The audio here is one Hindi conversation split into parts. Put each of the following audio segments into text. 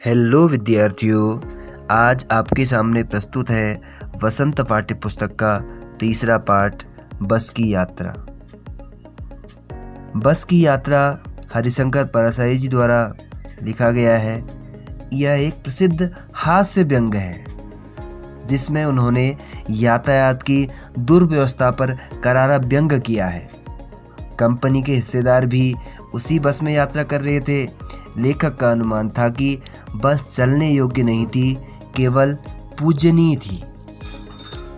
हेलो विद्यार्थियों, आज आपके सामने प्रस्तुत है वसंत पाठ्य पुस्तक का तीसरा पाठ बस की यात्रा। बस की यात्रा हरिशंकर परसाई जी द्वारा लिखा गया है। यह एक प्रसिद्ध हास्य व्यंग्य है जिसमें उन्होंने यातायात की दुर्व्यवस्था पर करारा व्यंग्य किया है। कंपनी के हिस्सेदार भी उसी बस में यात्रा कर रहे थे। लेखक का अनुमान था कि बस चलने योग्य नहीं थी, केवल पूजनीय थी।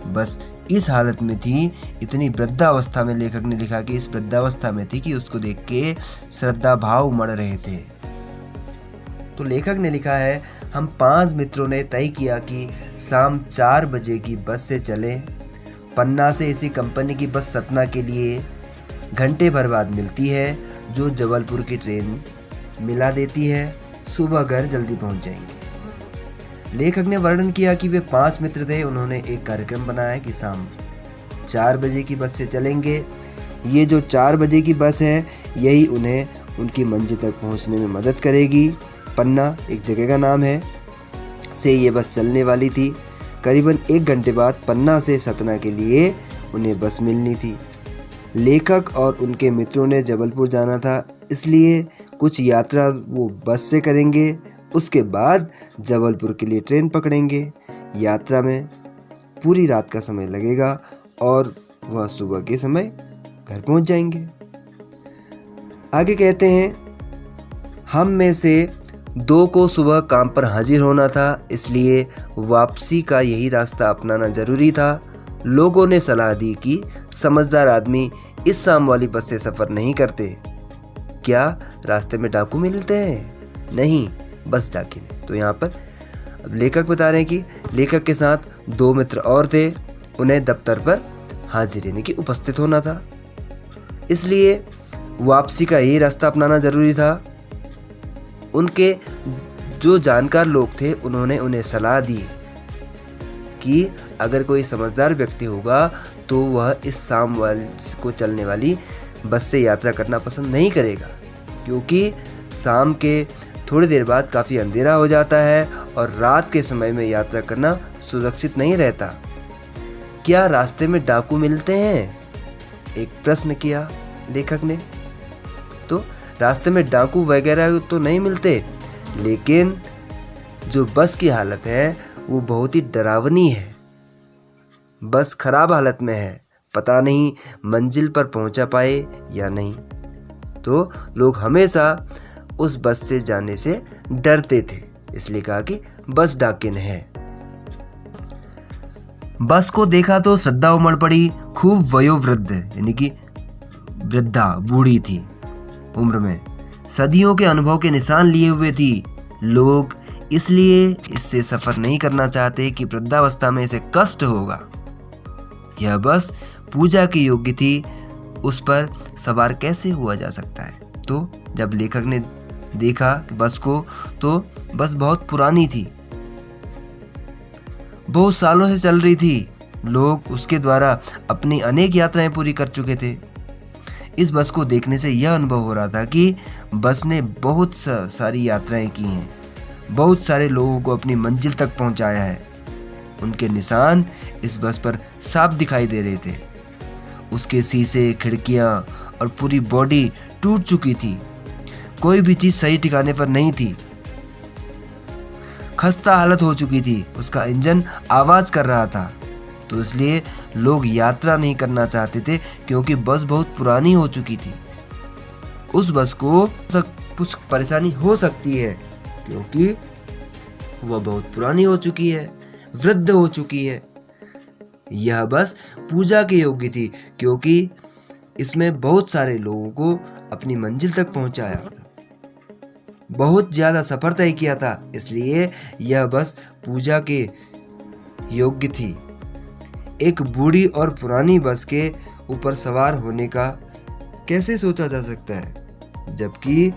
बस इस हालत में थी, इतनी वृद्धावस्था में लेखक ने लिखा कि इस वृद्धावस्था में थी कि उसको देख के श्रद्धा भाव उमड़ रहे थे। तो लेखक ने लिखा है, हम 5 मित्रों ने तय किया कि शाम 4 बजे की बस से चलें। पन्ना से इसी कंपनी की बस सतना के लिए घंटे भर बाद मिलती है, जो जबलपुर की ट्रेन मिला देती है। सुबह घर जल्दी पहुंच जाएंगे। लेखक ने वर्णन किया कि वे 5 मित्र थे। उन्होंने एक कार्यक्रम बनाया कि शाम 4 बजे की बस से चलेंगे। ये जो 4 बजे की बस है, यही उन्हें उनकी मंजिल तक पहुंचने में मदद करेगी। पन्ना एक जगह का नाम है, से ये बस चलने वाली थी। करीबन 1 घंटे बाद पन्ना से सतना के लिए उन्हें बस मिलनी थी। लेखक और उनके मित्रों ने जबलपुर जाना था, इसलिए कुछ यात्रा वो बस से करेंगे, उसके बाद जबलपुर के लिए ट्रेन पकड़ेंगे। यात्रा में पूरी रात का समय लगेगा और वह सुबह के समय घर पहुंच जाएंगे। आगे कहते हैं, हम में से 2 को सुबह काम पर हाजिर होना था, इसलिए वापसी का यही रास्ता अपनाना जरूरी था। लोगों ने सलाह दी कि समझदार आदमी इस शाम वाली बस से सफ़र नहीं करते। क्या रास्ते में डाकू मिलते हैं? नहीं, बस डाके नहीं। तो यहाँ पर अब लेखक बता रहे हैं कि लेखक के साथ 2 मित्र और थे। उन्हें दफ्तर पर हाजिर यानी कि उपस्थित होना था, इसलिए वापसी का यही रास्ता अपनाना ज़रूरी था। उनके जो जानकार लोग थे, उन्होंने उन्हें सलाह दी कि अगर कोई समझदार व्यक्ति होगा तो वह इस शाम को चलने वाली बस से यात्रा करना पसंद नहीं करेगा, क्योंकि शाम के थोड़ी देर बाद काफ़ी अंधेरा हो जाता है और रात के समय में यात्रा करना सुरक्षित नहीं रहता। क्या रास्ते में डाकू मिलते हैं? एक प्रश्न किया लेखक ने। तो रास्ते में डाकू वगैरह तो नहीं मिलते, लेकिन जो बस की हालत है वो बहुत ही डरावनी है। बस खराब हालत में है, पता नहीं मंजिल पर पहुंचा पाए या नहीं। तो लोग हमेशा उस बस से जाने से डरते थे, इसलिए कहा कि बस डाकिन है। बस को देखा तो श्रद्धा उमड़ पड़ी। खूब वयोवृद्ध यानी कि वृद्धा बूढ़ी थी उम्र में, सदियों के अनुभव के निशान लिए हुए थी। लोग इसलिए इससे सफर नहीं करना चाहते कि वृद्धावस्था में इसे कष्ट होगा। यह बस पूजा की योग्य थी, उस पर सवार कैसे हुआ जा सकता है? तो जब लेखक ने देखा बस को, तो बस बहुत पुरानी थी, बहुत सालों से चल रही थी। लोग उसके द्वारा अपनी अनेक यात्राएं पूरी कर चुके थे। इस बस को देखने से यह अनुभव हो रहा था कि बस ने बहुत सारी यात्राएं की हैं, बहुत सारे लोगों को अपनी मंजिल तक पहुंचाया है। उनके निशान इस बस पर साफ दिखाई दे रहे थे। उसके शीशे, खिड़कियां और पूरी बॉडी टूट चुकी थी। कोई भी चीज सही ठिकाने पर नहीं थी। खस्ता हालत हो चुकी थी। उसका इंजन आवाज कर रहा था। तो इसलिए लोग यात्रा नहीं करना चाहते थे, क्योंकि बस बहुत पुरानी हो चुकी थी। उस बस को कुछ परेशानी हो सकती है, क्योंकि वह बहुत पुरानी हो चुकी है, वृद्ध हो चुकी है। यह बस पूजा के योग्य थी, क्योंकि इसमें बहुत सारे लोगों को अपनी मंजिल तक पहुंचाया था, बहुत ज़्यादा सफ़र तय किया था, इसलिए यह बस पूजा के योग्य थी। एक बूढ़ी और पुरानी बस के ऊपर सवार होने का कैसे सोचा जा सकता है, जबकि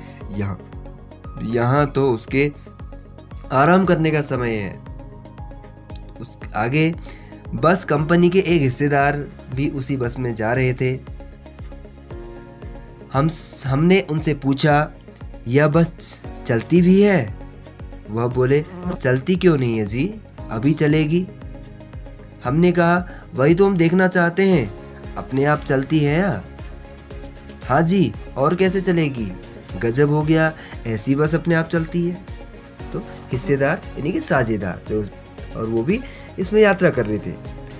यहाँ तो उसके आराम करने का समय है। उस आगे बस कंपनी के एक हिस्सेदार भी उसी बस में जा रहे थे। हमने उनसे पूछा, यह बस चलती भी है? वह बोले, चलती क्यों नहीं है जी, अभी चलेगी। हमने कहा, वही तो हम देखना चाहते हैं, अपने आप चलती है या? हाँ जी, और कैसे चलेगी, गजब हो गया, ऐसी बस अपने आप चलती है। तो हिस्सेदार यानी कि साझेदार जो, और वो भी इसमें यात्रा कर रहे थे।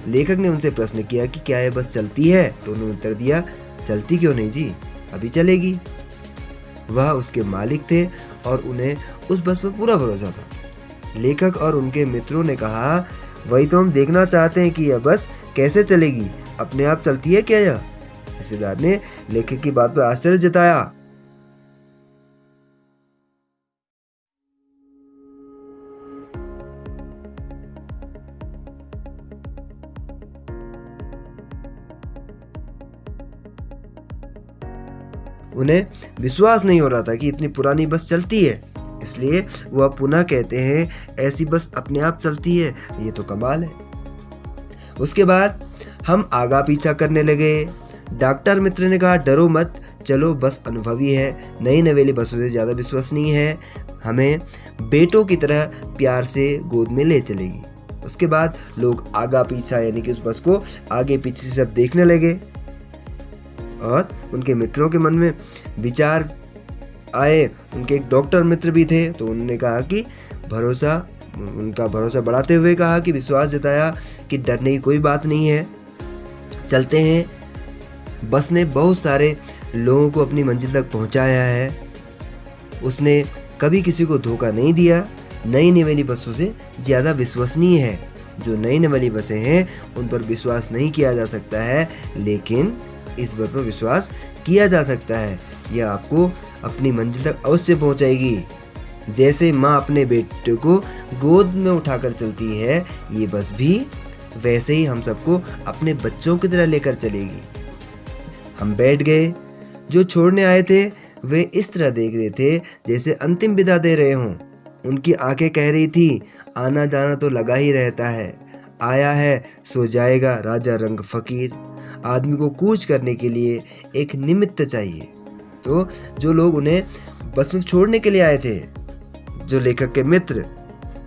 लेखक ने उनसे प्रश्न किया कि क्या यह बस चलती है, तो उन्होंने उत्तर दिया, चलती क्यों नहीं जी, अभी चलेगी। वह उसके मालिक थे और उन्हें उस बस पर पूरा भरोसा था। लेखक और उनके मित्रों ने कहा, वही तो हम देखना चाहते हैं कि यह बस कैसे चलेगी, अपने आप चलती है क्या यह? हिस्सेदार ने लेखक की बात पर आश्चर्य जताया। उन्हें विश्वास नहीं हो रहा था कि इतनी पुरानी बस चलती है, इसलिए वह पुनः कहते हैं, ऐसी बस अपने आप चलती है, ये तो कमाल है। उसके बाद हम आगा पीछा करने लगे। डॉक्टर मित्र ने कहा, डरो मत, चलो बस अनुभवी है, नई नवेली बसों से ज़्यादा विश्वसनीय है, हमें बेटों की तरह प्यार से गोद में ले चलेगी। उसके बाद लोग आगा पीछा यानी कि उस बस को आगे पीछे से सब देखने लगे और उनके मित्रों के मन में विचार आए। उनके एक डॉक्टर मित्र भी थे, तो उन्होंने कहा कि उनका भरोसा बढ़ाते हुए कहा कि विश्वास जताया कि डरने की कोई बात नहीं है, चलते हैं। बस ने बहुत सारे लोगों को अपनी मंजिल तक पहुंचाया है, उसने कभी किसी को धोखा नहीं दिया, नई नवेली बसों से ज़्यादा विश्वसनीय है। जो नई नवेली बसें हैं उन पर विश्वास नहीं किया जा सकता है, लेकिन इस बस पर विश्वास किया जा सकता है, यह आपको अपनी मंजिल तक अवश्य पहुंचाएगी। जैसे माँ अपने बेटे को गोद में उठाकर चलती है, ये बस भी वैसे ही हम सबको अपने बच्चों की तरह लेकर चलेगी। हम बैठ गए। जो छोड़ने आए थे वे इस तरह देख रहे थे जैसे अंतिम विदा दे रहे हों। उनकी आंखें कह रही थी, आना जाना तो लगा ही रहता है, आया है सो जाएगा राजा रंग फकीर। आदमी को कूच करने के लिए एक निमित्त चाहिए। तो जो लोग उन्हें बस में छोड़ने के लिए आए थे, जो लेखक के मित्र,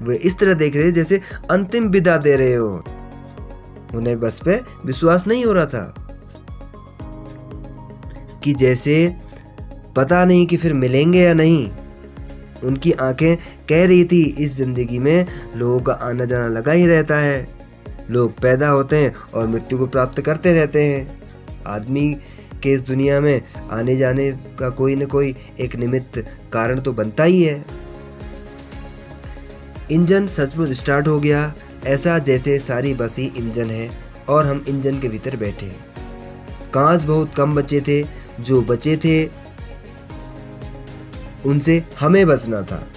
वे इस तरह देख रहे जैसे अंतिम विदा दे रहे हो। उन्हें बस पे विश्वास नहीं हो रहा था कि जैसे पता नहीं कि फिर मिलेंगे या नहीं। उनकी आंखें कह रही थी, इस जिंदगी में लोगों का आना जाना लगा ही रहता है, लोग पैदा होते हैं और मृत्यु को प्राप्त करते रहते हैं। आदमी के इस दुनिया में आने जाने का कोई न कोई एक निमित्त कारण तो बनता ही है। इंजन सचमुच स्टार्ट हो गया, ऐसा जैसे सारी बस ही इंजन है और हम इंजन के भीतर बैठे हैं। कांच बहुत कम बचे थे, जो बचे थे उनसे हमें बचना था।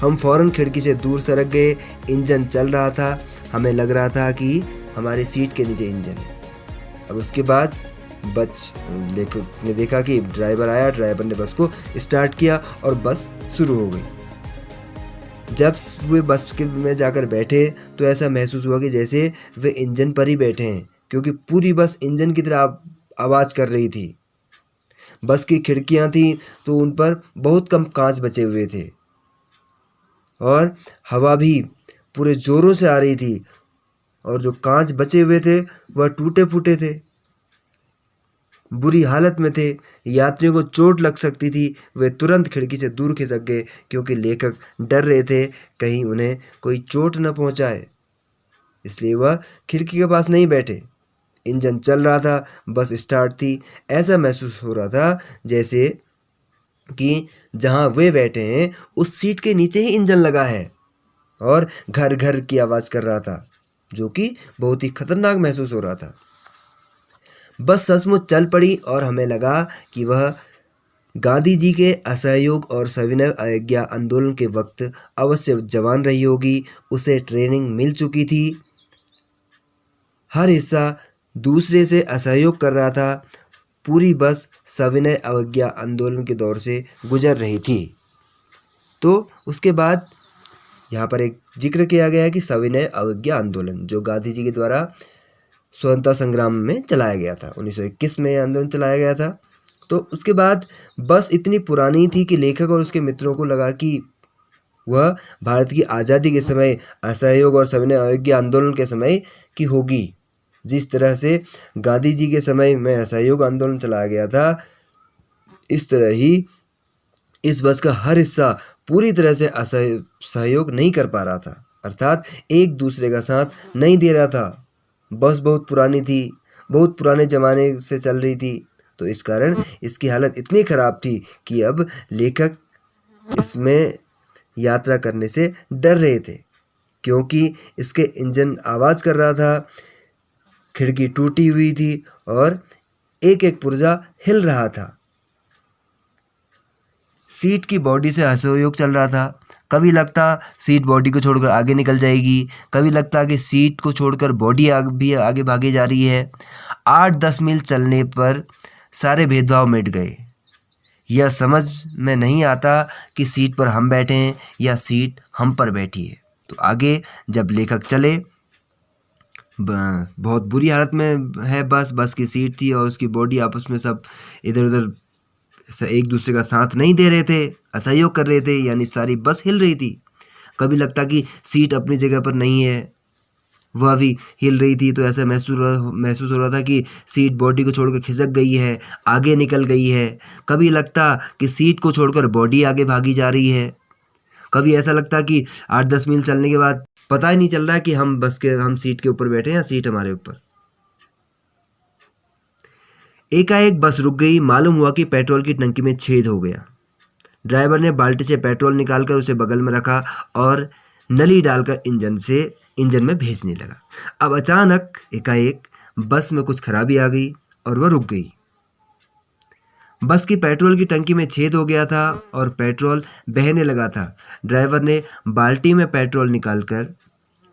हम फौरन खिड़की से दूर सरक गए। इंजन चल रहा था, हमें लग रहा था कि हमारी सीट के नीचे इंजन है। अब उसके बाद लेखक ने देखा कि ड्राइवर आया, ड्राइवर ने बस को स्टार्ट किया और बस शुरू हो गई। जब वे बस के में जाकर बैठे तो ऐसा महसूस हुआ कि जैसे वे इंजन पर ही बैठे हैं, क्योंकि पूरी बस इंजन की तरह आवाज़ कर रही थी। बस की खिड़कियां थी तो उन पर बहुत कम कांच बचे हुए थे और हवा भी पूरे जोरों से आ रही थी, और जो कांच बचे हुए थे वह टूटे फूटे थे, बुरी हालत में थे। यात्रियों को चोट लग सकती थी। वे तुरंत खिड़की से दूर खिसक गए, क्योंकि लेखक डर रहे थे कहीं उन्हें कोई चोट न पहुंचाए, इसलिए वह खिड़की के पास नहीं बैठे। इंजन चल रहा था, बस स्टार्ट थी। ऐसा महसूस हो रहा था जैसे कि जहां वे बैठे हैं उस सीट के नीचे ही इंजन लगा है और घर घर की आवाज़ कर रहा था, जो कि बहुत ही खतरनाक महसूस हो रहा था। बस सचमुच चल पड़ी और हमें लगा कि वह गांधी जी के असहयोग और सविनय अवज्ञा आंदोलन के वक्त अवश्य जवान रही होगी। उसे ट्रेनिंग मिल चुकी थी। हर हिस्सा दूसरे से असहयोग कर रहा था। पूरी बस सविनय अवज्ञा आंदोलन के दौर से गुजर रही थी। तो उसके बाद यहाँ पर एक जिक्र किया गया है कि सविनय अवज्ञा आंदोलन जो गांधी जी के द्वारा स्वतंत्रता संग्राम में चलाया गया था, 1921 में यह आंदोलन चलाया गया था। तो उसके बाद बस इतनी पुरानी थी कि लेखक और उसके मित्रों को लगा कि वह भारत की आज़ादी के समय असहयोग और सविनय अवज्ञा आंदोलन के समय की होगी। जिस तरह से गांधी जी के समय में असहयोग आंदोलन चलाया गया था, इस तरह ही इस बस का हर हिस्सा पूरी तरह से सहयोग नहीं कर पा रहा था, अर्थात एक दूसरे का साथ नहीं दे रहा था। बस बहुत पुरानी थी, बहुत पुराने ज़माने से चल रही थी, तो इस कारण इसकी हालत इतनी ख़राब थी कि अब लेखक इसमें यात्रा करने से डर रहे थे, क्योंकि इसके इंजन आवाज़ कर रहा था, खिड़की टूटी हुई थी और एक एक पुर्जा हिल रहा था। सीट की बॉडी से असहयोग चल रहा था। कभी लगता सीट बॉडी को छोड़कर आगे निकल जाएगी, कभी लगता कि सीट को छोड़कर बॉडी भी आगे भागी जा रही है। 8-10 मील चलने पर सारे भेदभाव मिट गए। यह समझ में नहीं आता कि सीट पर हम बैठे हैं या सीट हम पर बैठी है। तो आगे जब लेखक चले, बहुत बुरी हालत में है बस की सीट थी और उसकी बॉडी आपस में सब इधर उधर एक दूसरे का साथ नहीं दे रहे थे, असहयोग कर रहे थे, यानी सारी बस हिल रही थी। कभी लगता कि सीट अपनी जगह पर नहीं है, वह भी हिल रही थी, तो ऐसा महसूस हो रहा था कि सीट बॉडी को छोड़कर खिसक गई है, आगे निकल गई है। कभी लगता कि सीट को छोड़कर बॉडी आगे भागी जा रही है। कभी ऐसा लगता कि 8-10 मील चलने के बाद पता ही नहीं चल रहा है कि हम सीट के ऊपर बैठे हैं या सीट हमारे ऊपर। एकाएक बस रुक गई। मालूम हुआ कि पेट्रोल की टंकी में छेद हो गया। ड्राइवर ने बाल्टी से पेट्रोल निकालकर उसे बगल में रखा और नली डालकर इंजन में भेजने लगा। अब अचानक एकाएक बस में कुछ खराबी आ गई और वह रुक गई। बस की पेट्रोल की टंकी में छेद हो गया था और पेट्रोल बहने लगा था। ड्राइवर ने बाल्टी में पेट्रोल निकालकर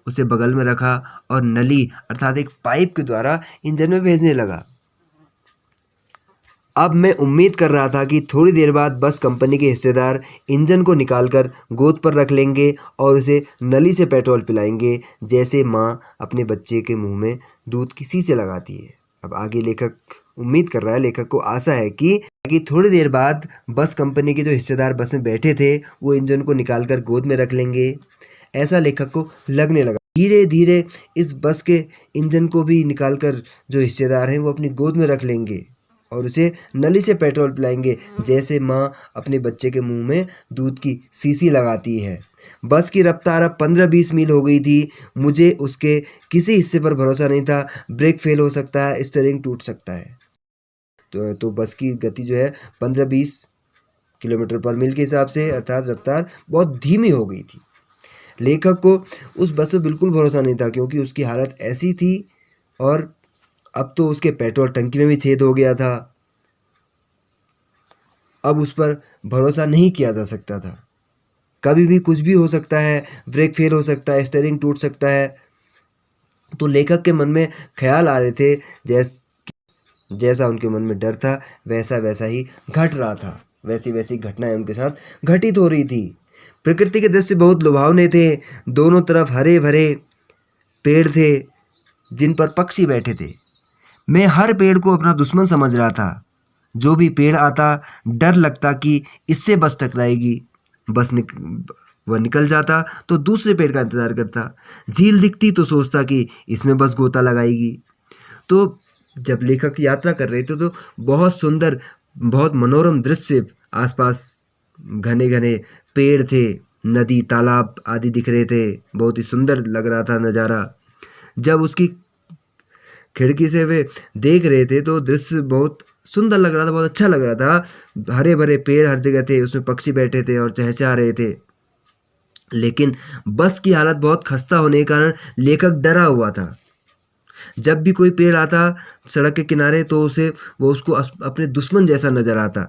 उसे बगल में रखा और नली अर्थात एक पाइप के द्वारा इंजन में भेजने लगा। अब मैं उम्मीद कर रहा था कि थोड़ी देर बाद बस कंपनी के हिस्सेदार इंजन को निकालकर गोद पर रख लेंगे और उसे नली से पेट्रोल पिलाएंगे, जैसे माँ अपने बच्चे के मुंह में दूध की शीशी लगाती है। अब आगे लेखक उम्मीद कर रहा है, लेखक को आशा है कि थोड़ी देर बाद बस कंपनी के जो हिस्सेदार बस में बैठे थे वो इंजन को निकालकर गोद में रख लेंगे। ऐसा लेखक को लगने लगा। धीरे धीरे इस बस के इंजन को भी निकालकर जो हिस्सेदार हैं वो अपनी गोद में रख लेंगे और उसे नली से पेट्रोल पिलाएंगे, जैसे माँ अपने बच्चे के मुंह में दूध की शीशी लगाती है। बस की रफ्तार अब 15-20 मील हो गई थी। मुझे उसके किसी हिस्से पर भरोसा नहीं था। ब्रेक फेल हो सकता है, स्टीयरिंग टूट सकता है। तो बस की गति जो है 15-20 किलोमीटर पर मील के हिसाब से, अर्थात रफ्तार बहुत धीमी हो गई थी। लेखक को उस बस पर बिल्कुल भरोसा नहीं था, क्योंकि उसकी हालत ऐसी थी और अब तो उसके पेट्रोल टंकी में भी छेद हो गया था। अब उस पर भरोसा नहीं किया जा सकता था। कभी भी कुछ भी हो सकता है, ब्रेक फेल हो सकता है, स्टीयरिंग टूट सकता है। तो लेखक के मन में ख्याल आ रहे थे, जैसा उनके मन में डर था वैसा ही घट रहा था, वैसी घटनाएं उनके साथ घटित हो रही थी। प्रकृति के दृश्य बहुत लुभावने थे। दोनों तरफ हरे भरे पेड़ थे जिन पर पक्षी बैठे थे। मैं हर पेड़ को अपना दुश्मन समझ रहा था। जो भी पेड़ आता डर लगता कि इससे बस टकराएगी। वह निकल जाता तो दूसरे पेड़ का इंतज़ार करता। झील दिखती तो सोचता कि इसमें बस गोता लगाएगी। तो जब लेखक यात्रा कर रहे थे तो बहुत सुंदर, बहुत मनोरम दृश्य आसपास घने घने पेड़ थे, नदी तालाब आदि दिख रहे थे। बहुत ही सुंदर लग रहा था नज़ारा। जब उसकी खिड़की से वे देख रहे थे तो दृश्य बहुत सुंदर लग रहा था, बहुत अच्छा लग रहा था। हरे भरे पेड़ हर जगह थे, उसमें पक्षी बैठे थे और चहचहा रहे थे। लेकिन बस की हालत बहुत खस्ता होने के कारण लेखक डरा हुआ था। जब भी कोई पेड़ आता सड़क के किनारे तो वो उसको अपने दुश्मन जैसा नजर आता,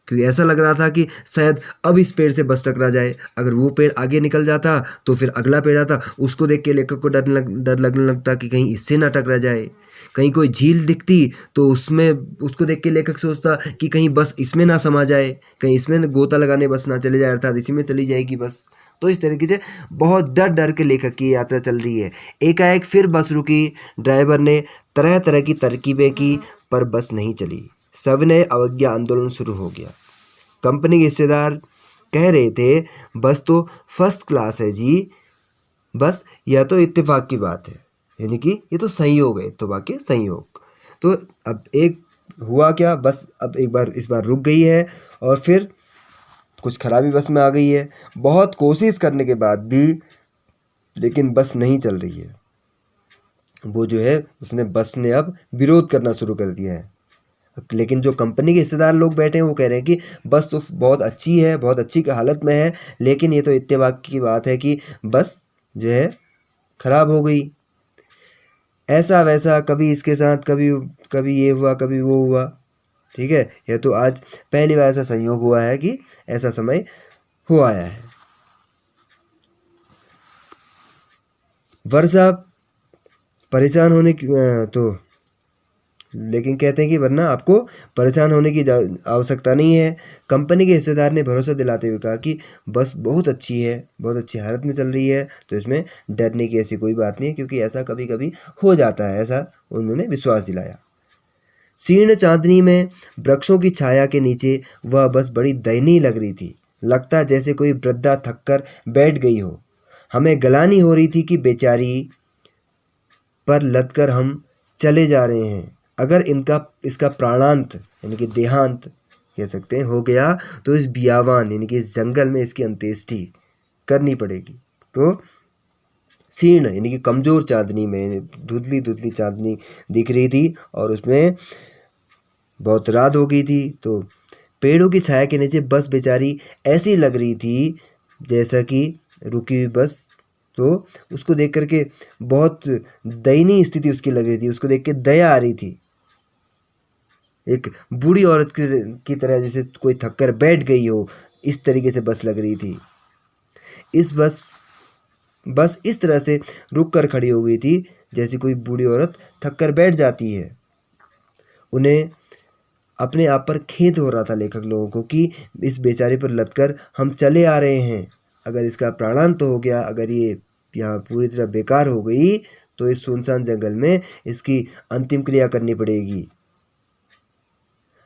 क्योंकि ऐसा लग रहा था कि शायद अब इस पेड़ से बस टकरा जाए। अगर वो पेड़ आगे निकल जाता तो फिर अगला पेड़ आता, उसको देख के लेखक को डर लगने लगता कि कहीं इससे ना टकरा जाए। कहीं कोई झील दिखती तो उसको देख के लेखक सोचता कि कहीं बस इसमें ना समा जाए, कहीं इसमें गोता लगाने बस ना चले जाए, अर्थात इसी में चली जाएगी बस। तो इस तरीके से बहुत डर के लेखक की यात्रा चल रही है। एकाएक फिर बस रुकी। ड्राइवर ने तरह तरह की तरकीबें की पर बस नहीं चली। सविनय अवज्ञा आंदोलन शुरू हो गया। कंपनी के हिस्सेदार कह रहे थे बस तो फर्स्ट क्लास है जी, बस यह तो इत्तेफाक की बात है, यानी कि ये तो संयोग है, इत्तेफाक के संयोग। तो अब एक हुआ क्या, बस अब एक बार इस बार रुक गई है और फिर कुछ खराबी बस में आ गई है। बहुत कोशिश करने के बाद भी लेकिन बस नहीं चल रही है। वो जो है उसने बस ने अब विरोध करना शुरू कर दिया है। लेकिन जो कंपनी के हिस्सेदार लोग बैठे हैं वो कह रहे हैं कि बस तो बहुत अच्छी है, बहुत अच्छी हालत में है, लेकिन ये तो इत्तेफाक की बात है कि बस जो है खराब हो गई। ऐसा वैसा कभी इसके साथ, कभी कभी ये हुआ, कभी वो हुआ। ठीक है, यह तो आज पहली बार ऐसा संयोग हुआ है कि ऐसा समय हो आया है। वर्षा परेशान होने की तो लेकिन कहते हैं कि वरना आपको परेशान होने की आवश्यकता नहीं है। कंपनी के हिस्सेदार ने भरोसा दिलाते हुए कहा कि बस बहुत अच्छी है, बहुत अच्छी हालत में चल रही है, तो इसमें डरने की ऐसी कोई बात नहीं है, क्योंकि ऐसा कभी कभी हो जाता है, ऐसा उन्होंने विश्वास दिलाया। शीर्ण चांदनी में वृक्षों की छाया के नीचे वह बस बड़ी दयनीय लग रही थी। लगता जैसे कोई वृद्धा थक कर बैठ गई हो। हमें गलानी हो रही थी कि बेचारी पर लदकर हम चले जा रहे हैं। अगर इसका प्राणांत यानी कि देहांत कह सकते हैं हो गया, तो इस बियावान यानी कि इस जंगल में इसकी अंत्येष्टि करनी पड़ेगी। तो शीर्ण यानी कि कमज़ोर चांदनी में धुंधली धुंधली चांदनी दिख रही थी और उसमें बहुत रात हो गई थी। तो पेड़ों की छाया के नीचे बस बेचारी ऐसी लग रही थी जैसा कि रुकी हुई बस। तो उसको देख करके बहुत दयनीय स्थिति उसकी लग रही थी, उसको देख के दया आ रही थी। एक बूढ़ी औरत की तरह जैसे कोई थक कर बैठ गई हो, इस तरीके से बस लग रही थी। इस बस इस तरह से रुक कर खड़ी हो गई थी जैसे कोई बूढ़ी औरत थक कर बैठ जाती है। उन्हें अपने आप पर खेद हो रहा था लेखक लोगों को कि इस बेचारे पर लदकर हम चले आ रहे हैं। अगर इसका प्राणांत हो गया, अगर ये यहाँ पूरी तरह बेकार हो गई, तो इस सुनसान जंगल में इसकी अंतिम क्रिया करनी पड़ेगी।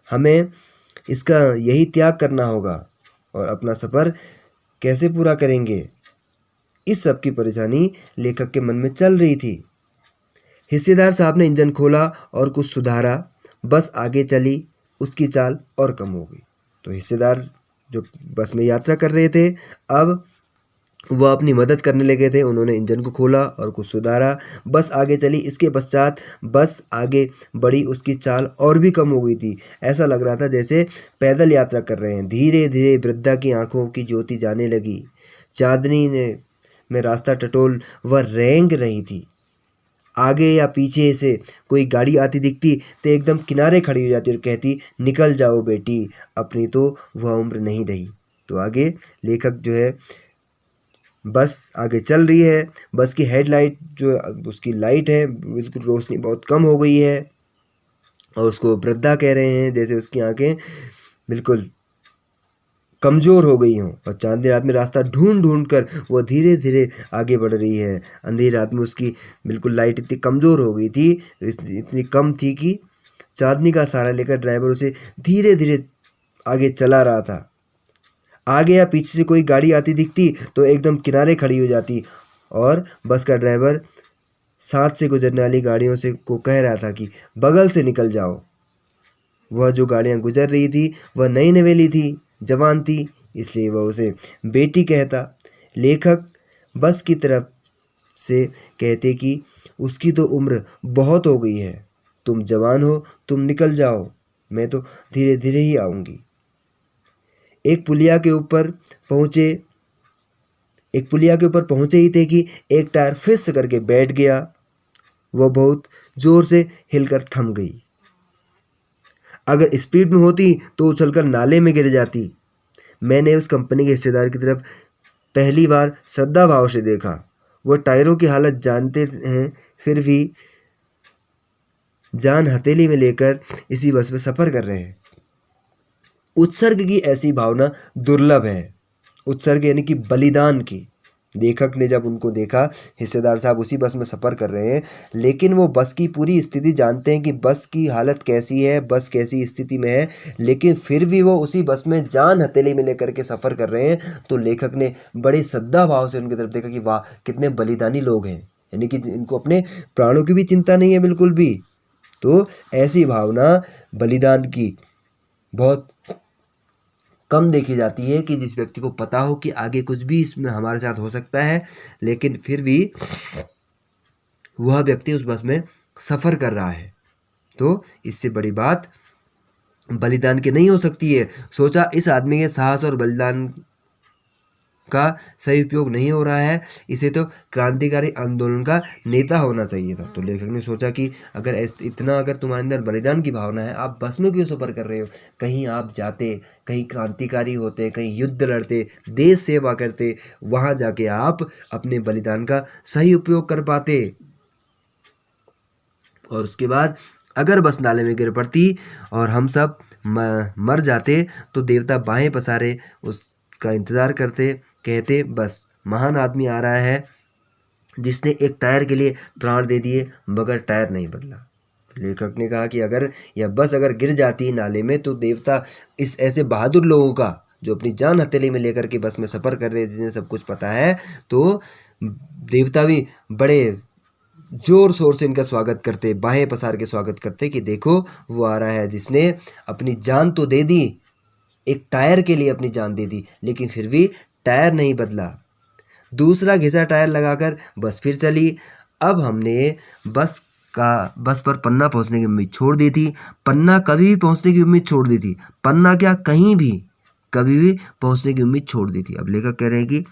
हमें इसका यही त्याग करना होगा और अपना सफ़र कैसे पूरा करेंगे, इस सब की परेशानी लेखक के मन में चल रही थी। हिस्सेदार साहब ने इंजन खोला और कुछ सुधारा। बस आगे चली, उसकी चाल और कम हो गई। तो हिस्सेदार जो बस में यात्रा कर रहे थे, अब वह अपनी मदद करने लगे थे। उन्होंने इंजन को खोला और कुछ सुधारा। बस आगे चली। इसके पश्चात बस आगे बढ़ी, उसकी चाल और भी कम हो गई थी। ऐसा लग रहा था जैसे पैदल यात्रा कर रहे हैं। धीरे धीरे वृद्धा की आंखों की ज्योति जाने लगी। चांदनी में रास्ता टटोल वह रेंग रही थी। आगे या पीछे से कोई गाड़ी आती दिखती तो एकदम किनारे खड़ी हो जाती और कहती, निकल जाओ बेटी, अपनी तो वह उम्र नहीं रही। तो आगे लेखक जो है, बस आगे चल रही है। बस की हेडलाइट जो उसकी लाइट है, बिल्कुल रोशनी बहुत कम हो गई है और उसको वृद्धा कह रहे हैं जैसे उसकी आंखें बिल्कुल कमज़ोर हो गई हों। और चांदनी रात में रास्ता ढूंढ ढूंढ कर वो धीरे धीरे आगे बढ़ रही है। अंधेरी रात में उसकी बिल्कुल लाइट इतनी कमज़ोर हो गई थी, इतनी कम थी कि चांदनी का सहारा लेकर ड्राइवर उसे धीरे धीरे आगे चला रहा था। आगे या पीछे से कोई गाड़ी आती दिखती तो एकदम किनारे खड़ी हो जाती और बस का ड्राइवर साथ से गुजरने वाली गाड़ियों से को कह रहा था कि बगल से निकल जाओ। वह जो गाड़ियां गुजर रही थी वह नई नवेली थी, जवान थी, इसलिए वह उसे बेटी कहता। लेखक बस की तरफ से कहते कि उसकी तो उम्र बहुत हो गई है, तुम जवान हो, तुम निकल जाओ, मैं तो धीरे धीरे ही आऊँगी। एक पुलिया के ऊपर पहुँचे ही थे कि एक टायर फिस करके बैठ गया। वह बहुत जोर से हिलकर थम गई। अगर स्पीड में होती तो उछलकर नाले में गिर जाती। मैंने उस कंपनी के हिस्सेदार की तरफ पहली बार श्रद्धा भाव से देखा। वह टायरों की हालत जानते हैं, फिर भी जान हथेली में लेकर इसी बस में सफ़र कर रहे हैं। उत्सर्ग की ऐसी भावना दुर्लभ है। उत्सर्ग यानी कि बलिदान की। लेखक ने जब उनको देखा, हिस्सेदार साहब उसी बस में सफ़र कर रहे हैं, लेकिन वो बस की पूरी स्थिति जानते हैं कि बस की हालत कैसी है, बस कैसी स्थिति में है, लेकिन फिर भी वो उसी बस में जान हथेली में लेकर के सफ़र कर रहे हैं। तो लेखक ने बड़े श्रद्धा भाव से उनकी तरफ देखा कि वाह, कितने बलिदानी लोग हैं, यानी कि इनको अपने प्राणों की भी चिंता नहीं है बिल्कुल भी। तो ऐसी भावना बलिदान की बहुत कम देखी जाती है कि जिस व्यक्ति को पता हो कि आगे कुछ भी इसमें हमारे साथ हो सकता है, लेकिन फिर भी वह व्यक्ति उस बस में सफ़र कर रहा है। तो इससे बड़ी बात बलिदान की नहीं हो सकती है। सोचा इस आदमी के साहस और बलिदान का सही उपयोग नहीं हो रहा है, इसे तो क्रांतिकारी आंदोलन का नेता होना चाहिए था। तो लेखक ने सोचा कि अगर इतना अगर तुम्हारे अंदर बलिदान की भावना है, आप बस में क्यों सफ़र कर रहे हो? कहीं आप जाते, कहीं क्रांतिकारी होते, कहीं युद्ध लड़ते, देश सेवा करते, वहाँ जाके आप अपने बलिदान का सही उपयोग कर पाते। और उसके बाद अगर बस नाले में गिर पड़ती और हम सब मर जाते तो देवता बाहें पसारे उसका इंतज़ार करते, कहते बस महान आदमी आ रहा है जिसने एक टायर के लिए प्राण दे दिए मगर टायर नहीं बदला। तो लेखक ने कहा कि अगर यह बस अगर गिर जाती नाले में तो देवता इस ऐसे बहादुर लोगों का, जो अपनी जान हथेली में लेकर के बस में सफ़र कर रहे हैं, जिन्हें सब कुछ पता है, तो देवता भी बड़े जोर शोर से इनका स्वागत करते, बाहें पसार के स्वागत करते कि देखो वो आ रहा है जिसने अपनी जान तो दे दी, एक टायर के लिए अपनी जान दे दी, लेकिन फिर भी टायर नहीं बदला। दूसरा घिसा टायर लगाकर बस फिर चली। अब हमने बस पर पन्ना पहुंचने की उम्मीद छोड़ दी थी। पन्ना कभी भी पहुंचने की उम्मीद छोड़ दी थी। पन्ना क्या, कहीं भी कभी भी पहुंचने की उम्मीद छोड़ दी थी। अब लेखक कह रहे हैं कि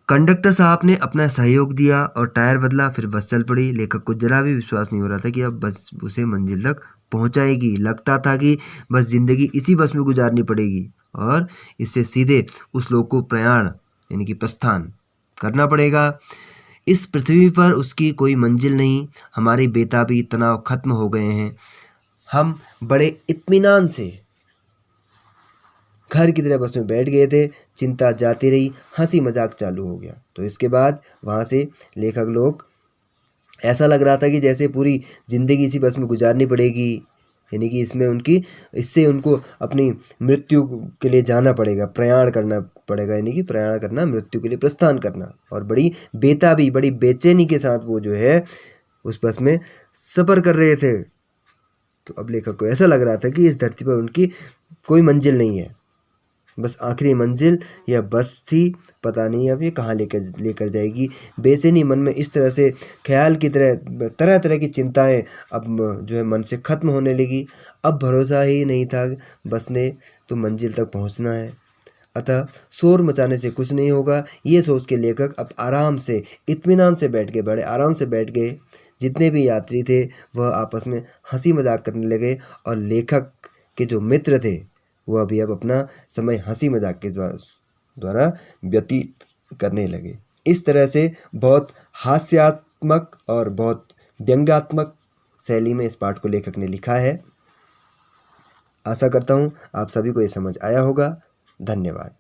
कंडक्टर साहब ने अपना सहयोग दिया और टायर बदला, फिर बस चल पड़ी। लेखक को जरा भी विश्वास नहीं हो रहा था कि अब बस उसे मंजिल तक पहुंचाएगी। लगता था कि बस ज़िंदगी इसी बस में गुजारनी पड़ेगी और इससे सीधे उस लोक को प्रयाण यानी कि प्रस्थान करना पड़ेगा। इस पृथ्वी पर उसकी कोई मंजिल नहीं। हमारी बेताबी तनाव खत्म हो गए हैं। हम बड़े इत्मीनान से घर की तरह बस में बैठ गए थे। चिंता जाती रही, हंसी मजाक चालू हो गया। तो इसके बाद वहाँ से लेखक लोग, ऐसा लग रहा था कि जैसे पूरी ज़िंदगी इसी बस में गुजारनी पड़ेगी, यानी कि इससे उनको अपनी मृत्यु के लिए जाना पड़ेगा, प्रयाण करना पड़ेगा, यानी कि प्रयाण करना, मृत्यु के लिए प्रस्थान करना। और बड़ी बेताबी, बड़ी बेचैनी के साथ वो जो है उस बस में सफ़र कर रहे थे। तो अब लेखक को ऐसा लग रहा था कि इस धरती पर उनकी कोई मंजिल नहीं है, बस आखिरी मंजिल यह बस थी। पता नहीं अब ये कहाँ लेकर जाएगी। बेचैनी मन में इस तरह से ख्याल की तरह तरह की चिंताएं अब जो है मन से ख़त्म होने लगी। अब भरोसा ही नहीं था बस ने तो मंजिल तक पहुंचना है, अतः शोर मचाने से कुछ नहीं होगा। ये सोच के लेखक अब आराम से इत्मीनान से बैठ गए, बड़े आराम से बैठ गए। जितने भी यात्री थे वह आपस में हंसी मजाक करने लगे और लेखक के जो मित्र थे वह भी अब अपना समय हंसी मजाक के द्वारा व्यतीत करने लगे। इस तरह से बहुत हास्यात्मक और बहुत व्यंग्यात्मक शैली में इस पाठ को लेखक ने लिखा है। आशा करता हूँ आप सभी को ये समझ आया होगा। धन्यवाद।